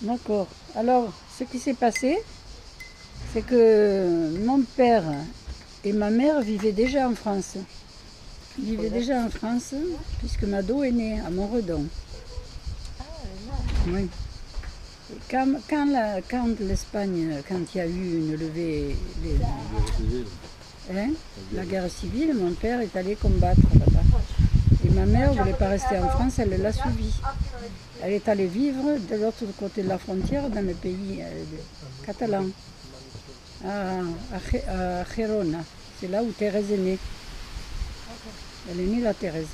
D'accord. Alors, ce qui s'est passé, c'est que mon père et ma mère vivaient déjà en France. Ils vivaient déjà en France, puisque Mado est né à Montredon. Ah, elle est là. Oui. Et quand l'Espagne, quand il y a eu une levée, hein, la guerre civile, mon père est allé combattre là-bas. Et ma mère ne voulait pas rester en France, elle l'a suivi. Elle est allée vivre de l'autre côté de la frontière, dans le pays catalan, à Gerona. C'est là où Thérèse est née. Elle est née là, Thérèse.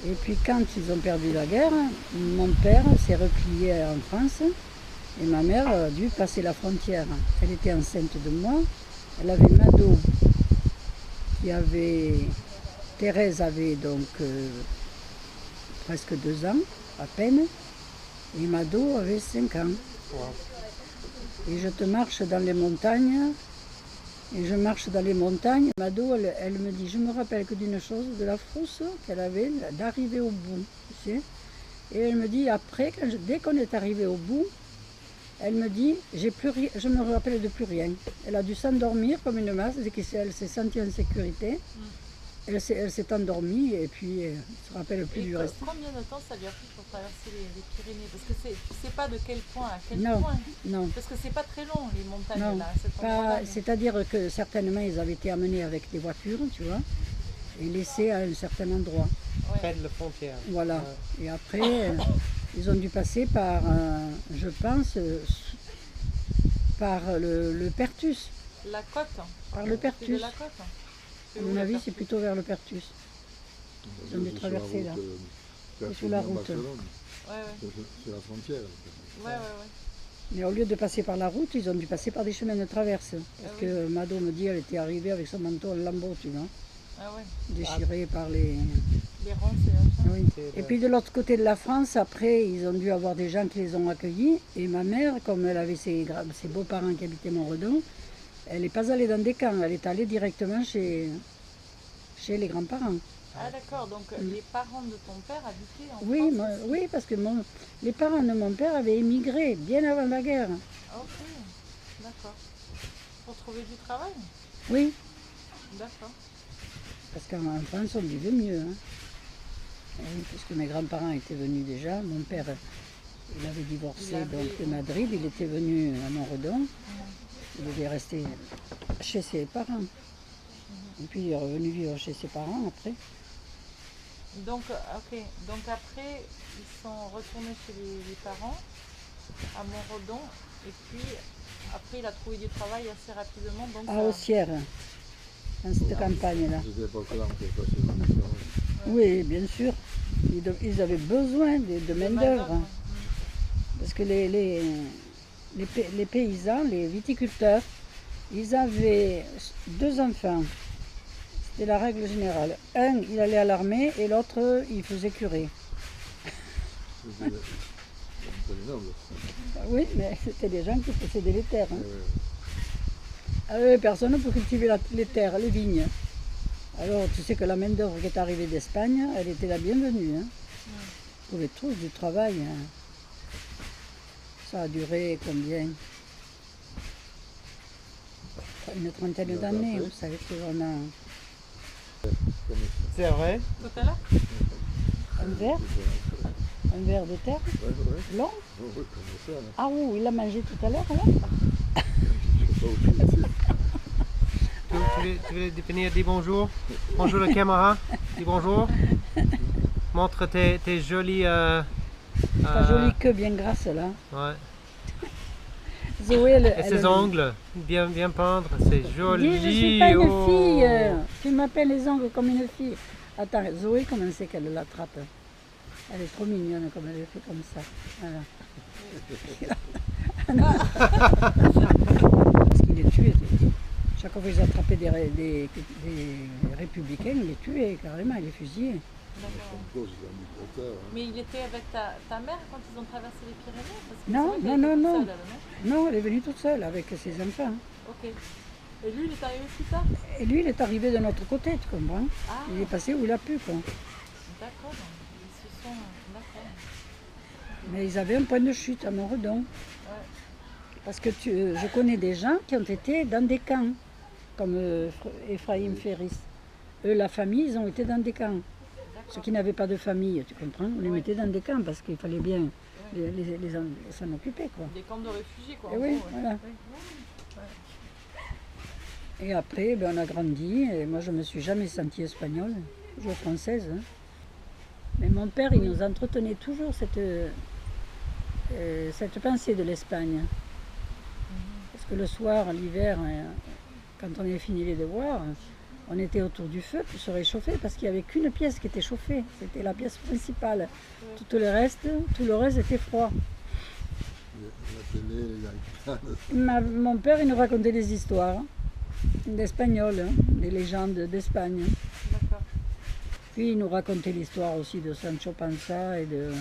Et puis quand ils ont perdu la guerre, mon père s'est replié en France et ma mère a dû passer la frontière. Elle était enceinte de moi, elle avait Mado qui avait... Thérèse avait donc presque 2 ans, à peine, et Mado avait 5 ans. Et je te marche dans les montagnes, et je marche dans les montagnes. Mado, elle me dit, je me rappelle que d'une chose, de la frousse qu'elle avait d'arriver au bout, tu sais. Et elle me dit, après, dès qu'on est arrivé au bout, elle me dit, je me rappelle de plus rien. Elle a dû s'endormir comme une masse, dès qu'elle s'est sentie en sécurité. Elle s'est endormie et puis elle ne se rappelle plus du reste. Combien de temps ça lui a pris pour traverser les Pyrénées? Parce que tu ne sais pas de quel point à quel Non, point. non. Parce que c'est pas très long les montagnes Non, là. Cet endroit-là, mais- c'est-à-dire que certainement ils avaient été amenés avec des voitures, tu vois, et laissés à un certain endroit. Ouais. Près de la frontière. Voilà. Et après, ils ont dû passer par, je pense, par le Perthus. La côte. Par le C'est de Perthus. la côte. À mon avis, c'est plutôt vers le Perthus. Ils ont dû traverser là. C'est sur la route. Ouais, ouais. C'est la frontière. Ouais, ouais, ouais. Mais au lieu de passer par la route, ils ont dû passer par des chemins de traverse. Parce Ah oui. que Mado me dit, elle était arrivée avec son manteau en lambeaux, tu vois, Ah ouais. déchiré par les... Les ronces et machin. Oui. Et puis de l'autre côté de la France, après, ils ont dû avoir des gens qui les ont accueillis. Et ma mère, comme elle avait ses beaux-parents qui habitaient Montredon, elle n'est pas allée dans des camps, elle est allée directement chez les grands-parents. Ah d'accord, donc les parents de ton père habitaient en Oui, France aussi. oui, parce que les parents de mon père avaient émigré bien avant la guerre. Ah, ok, d'accord. Pour trouver du travail? Oui, D'accord. parce qu'en France, on vivait mieux. Hein. Oui, puisque mes grands-parents étaient venus déjà. Mon père, il avait divorcé donc, de Madrid, il était venu à Montredon. Il devait rester chez ses parents. Et puis il est revenu vivre chez ses parents après. Donc, ok. Donc après, ils sont retournés chez les parents à Montredon. Et puis, après, il a trouvé du travail assez rapidement. Donc, À Aussière, dans cette campagne-là. C'était époque-là, on fait facilement du travail. Oui, bien sûr. Ils avaient besoin de main-d'œuvre. Parce que les paysans, les viticulteurs, ils avaient 2 enfants. C'était la règle générale. Un, il allait à l'armée et l'autre, il faisait curé. C'était les nobles. Oui, mais c'était des gens qui possédaient les terres. Hein. Ouais. Avait personne pour cultiver les terres, les vignes. Alors tu sais que la main-d'œuvre qui est arrivée d'Espagne, elle était la bienvenue. Hein. Ils trouvaient tous du travail. Hein. Ça a duré combien? Une trentaine d'années, vous savez qu'on a C'est vrai? tout à l'heure, un verre de terre Ouais, ouais. blanc. Oui, comme ça, là. Ah oui, il l'a mangé tout à l'heure là. Je sais pas où tu étais. Tu veux venir dire bonjour? Bonjour la caméra. Dis bonjour. Montre tes jolis... Ta jolie queue bien grasse là. Ouais. Zoé, Et ses ongles, bien peindre, c'est joli. Dis, je suis pas une oh. fille. Tu m'appelles les ongles comme une fille. Attends, Zoé, comment c'est qu'elle l'attrape? Elle est trop mignonne comme elle le fait comme ça. Voilà. Parce qu'il les tuait. Chaque fois qu'ils attrapaient des républicains, il les tuait carrément, il les fusillait. d'accord. Comme cause d'un dictateur. Hein. Mais il était avec ta mère quand ils ont traversé les Pyrénées? Parce que Non, c'est vrai qu'elle non, était non, toute non. seule, elle, Non, elle est venue toute seule avec ses enfants. Ok. Et lui, il est arrivé plus tard? Et lui, il est arrivé de notre côté, tu comprends? Ah, Il est passé où il a pu, quoi. d'accord. Ils se sont... D'accord. Mais ils avaient un point de chute à Montredon. Parce que je connais des gens qui ont été dans des camps, comme Ephraim Ferris. Eux, la famille, ils ont été dans des camps. Ceux qui n'avaient pas de famille, tu comprends, on les mettait dans des camps parce qu'il fallait bien s'en occuper, quoi. Des camps de réfugiés, quoi. Et oui, voilà. Et après, ben, on a grandi, et moi je ne me suis jamais sentie espagnole, toujours française. Hein. Mais mon père, il nous entretenait toujours cette pensée de l'Espagne. Parce que le soir, l'hiver, quand on avait fini les devoirs, on était autour du feu pour se réchauffer parce qu'il n'y avait qu'une pièce qui était chauffée. C'était la pièce principale. Tout le reste était froid. La télé, les iPads. Mon père, il nous racontait des histoires d'Espagnols, des légendes d'Espagne. D'accord. Puis il nous racontait l'histoire aussi de Sancho Panza et de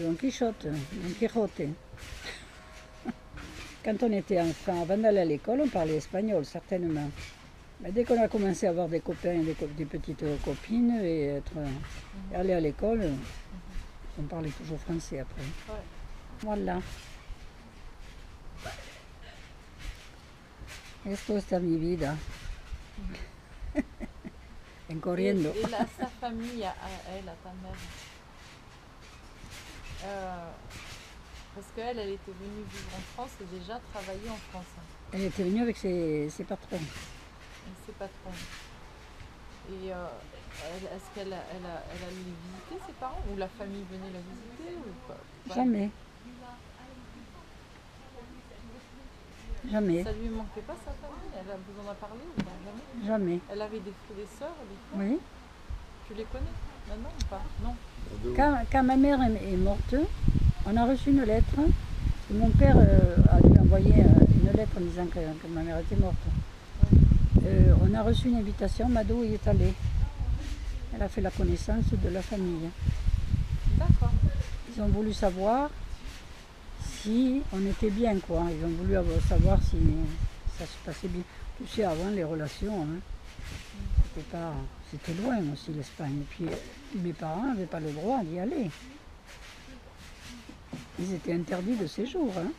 Don Quichotte, Don Quijote. Quand on était enfant, avant d'aller à l'école, on parlait espagnol, certainement. Mais dès qu'on a commencé à avoir des copains et des petites copines et aller à l'école, on parlait toujours français après. Ouais. Voilà. Esto es mi vida. En corriendo. Et sa famille, à elle, à ta mère, parce qu'elle était venue vivre en France et déjà travailler en France. Elle était venue avec ses patrons. Ses patrons. Et est-ce qu'elle allait les visiter, ses parents? Ou la famille venait la visiter ou pas? Jamais. Jamais. Ça lui manquait pas, sa famille? Vous en a parlé ou pas? Jamais? Jamais. Elle avait des sœurs, des frères? Oui. Tu les connais maintenant ou pas? Non. Quand ma mère est morte, on a reçu une lettre. Mon père a dû envoyer une lettre en disant que ma mère était morte. On a reçu une invitation, Mado y est allée. Elle a fait la connaissance de la famille. D'accord. Ils ont voulu savoir si on était bien, quoi. Ils ont voulu savoir si ça se passait bien. Tu sais, avant, les relations, hein, c'était loin aussi, l'Espagne. Et puis, mes parents n'avaient pas le droit d'y aller. Ils étaient interdits de séjour. Hein.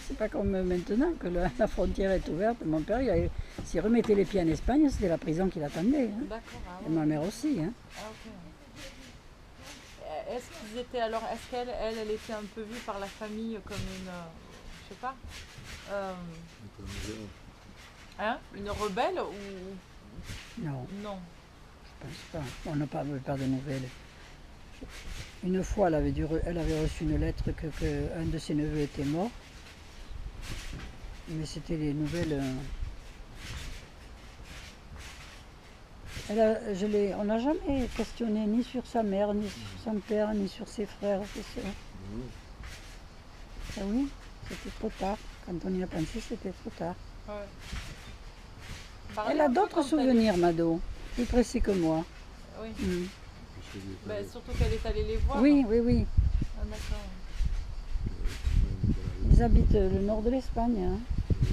C'est pas comme maintenant que la frontière est ouverte. Mon père, s'il remettait les pieds en Espagne, c'était la prison qui l'attendait. Hein. D'accord. Ah, Et ma mère aussi. Hein. Ah, ok. Est-ce qu'ils étaient alors, est-ce qu'elle était un peu vue par la famille comme une, je sais pas, une rebelle ou Non, non? je pense pas. On n'a pas de nouvelles. Une fois, elle avait reçu une lettre qu'un de ses neveux était mort. Mais c'était des nouvelles. On n'a jamais questionné ni sur sa mère, ni sur son père, ni sur ses frères et ses sœurs. Ah oui, c'était trop tard. Quand on y a pensé, c'était trop tard. Ouais. Elle a d'autres souvenirs, Mado, plus précis que moi. Oui. Mm. Surtout qu'elle est allée les voir. Oui, oui, oui. Ah, d'accord. Ils habitent le nord de l'Espagne. Hein.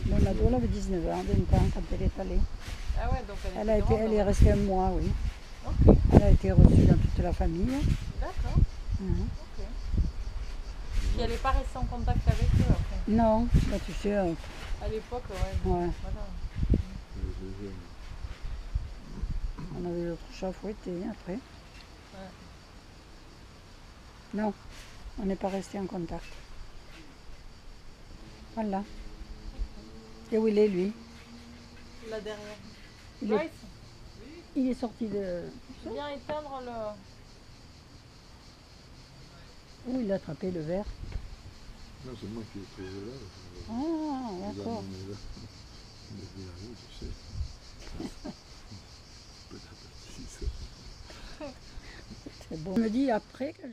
Mais Mado, elle avait 19 ans, 20 ans quand elle est allée. Ah ouais, donc elle est restée un mois, oui. Ok. Elle a été reçue dans toute la famille. D'accord. Ok. Et elle n'est pas restée en contact avec eux après? Non, bah, tu sais. À l'époque, ouais. Ouais. Voilà. On avait d'autres chats fouettés après. Ouais. Non, on n'est pas resté en contact. Voilà. Et où il est, lui? Là derrière. Il est sorti de... Viens éteindre le... Où il a attrapé le verre? Non, c'est moi qui ai trouvé là. Ah, d'accord. On est bien là, tu sais. Petit à petit, ça. C'est bon. On me dit après que